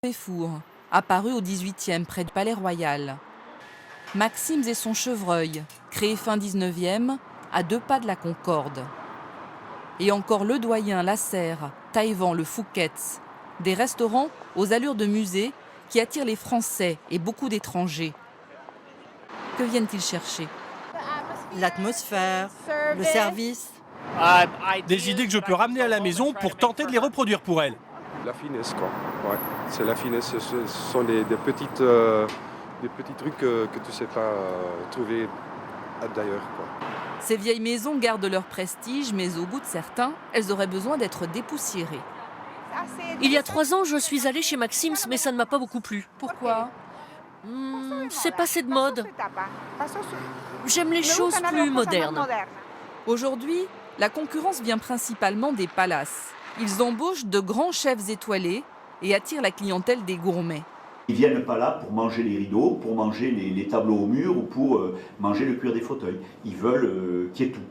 Péfour, apparu au XVIIIe près du Palais Royal. Maxims et son chevreuil, créé fin XIXe, à 2 pas de la Concorde. Et encore Le Doyen, La Serre, Taïwan, le Fouquet's, des restaurants aux allures de musée qui attirent les Français et beaucoup d'étrangers. Que viennent-ils chercher? L'atmosphère, le service. Des idées que je peux ramener à la maison pour tenter de les reproduire pour elle. La finesse, quoi. Ouais, c'est la finesse. Ce sont des petits trucs que tu ne sais pas trouver d'ailleurs, quoi. Ces vieilles maisons gardent leur prestige, mais au goût de certains, elles auraient besoin d'être dépoussiérées. Il y a 3 ans, je suis allée chez Maxims, mais ça ne m'a pas beaucoup plu. Pourquoi? C'est passé de mode. J'aime les choses plus modernes. Aujourd'hui, la concurrence vient principalement des palaces. Ils embauchent de grands chefs étoilés et attirent la clientèle des gourmets. Ils ne viennent pas là pour manger les rideaux, pour manger les tableaux au mur ou pour manger le cuir des fauteuils. Ils veulent qu'il y ait tout.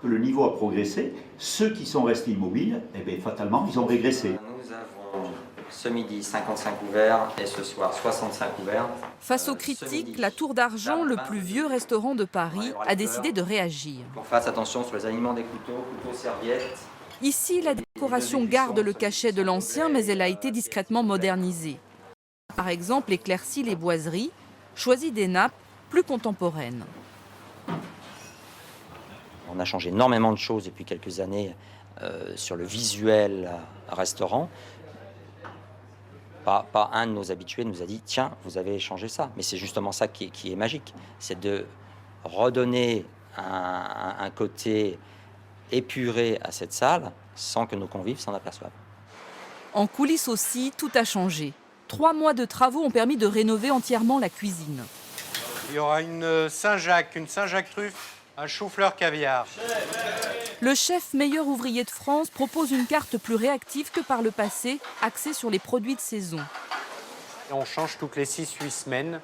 Le niveau a progressé. Ceux qui sont restés immobiles, eh bien, fatalement, ils ont régressé. Nous avons ce midi 55 ouverts et ce soir 65 ouverts. Face aux critiques, la Tour d'Argent, le plus vieux restaurant de Paris, a décidé de réagir. Qu'on fasse attention sur les aliments des couteaux, serviettes. Ici, la décoration garde le cachet de l'ancien, mais elle a été discrètement modernisée. Par exemple, éclairci les boiseries, choisit des nappes plus contemporaines. On a changé énormément de choses depuis quelques années sur le visuel restaurant. Pas un de nos habitués nous a dit « Tiens, vous avez changé ça ». Mais c'est justement ça qui est magique. C'est de redonner un côté épuré à cette salle sans que nos convives s'en aperçoivent. En coulisses aussi, tout a changé. 3 mois de travaux ont permis de rénover entièrement la cuisine. Il y aura une Saint-Jacques truffe, un chou-fleur caviar. Le chef meilleur ouvrier de France propose une carte plus réactive que par le passé, axée sur les produits de saison. On change toutes les 6-8 semaines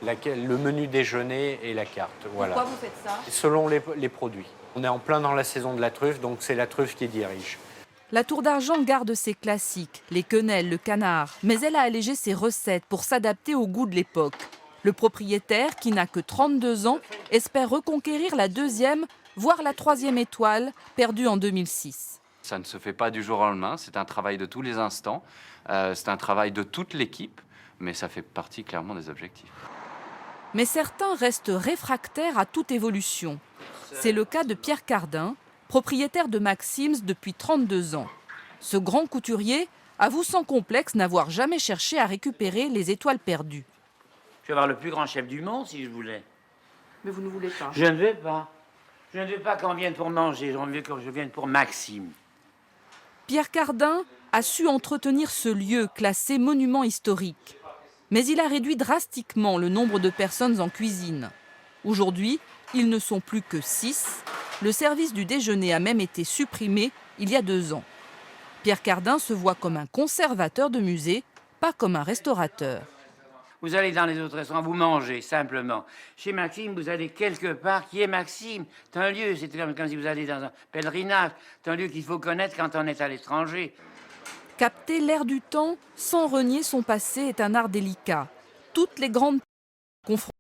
le menu déjeuner et la carte. Voilà. Pourquoi vous faites ça? Selon les produits. On est en plein dans la saison de la truffe, donc c'est la truffe qui dirige. La Tour d'Argent garde ses classiques, les quenelles, le canard, mais elle a allégé ses recettes pour s'adapter au goût de l'époque. Le propriétaire, qui n'a que 32 ans, espère reconquérir la 2e, voire la 3e étoile, perdue en 2006. Ça ne se fait pas du jour au lendemain, c'est un travail de tous les instants, c'est un travail de toute l'équipe, mais ça fait partie clairement des objectifs. Mais certains restent réfractaires à toute évolution. C'est le cas de Pierre Cardin, propriétaire de Maxims depuis 32 ans. Ce grand couturier avoue sans complexe n'avoir jamais cherché à récupérer les étoiles perdues. Je vais avoir le plus grand chef du monde si je voulais. Mais vous ne voulez pas. Je ne veux pas. Je ne veux pas qu'on vienne pour manger, je veux que je vienne pour Maxime. Pierre Cardin a su entretenir ce lieu classé monument historique. Mais il a réduit drastiquement le nombre de personnes en cuisine. Aujourd'hui, ils ne sont plus que 6. Le service du déjeuner a même été supprimé il y a 2 ans. Pierre Cardin se voit comme un conservateur de musée, pas comme un restaurateur. Vous allez dans les autres restaurants, vous mangez simplement. Chez Maxime, vous allez quelque part qui est Maxime. C'est un lieu, c'est comme si vous allez dans un pèlerinage. C'est un lieu qu'il faut connaître quand on est à l'étranger. Capter l'air du temps sans renier son passé est un art délicat. Toutes les grandes confrontations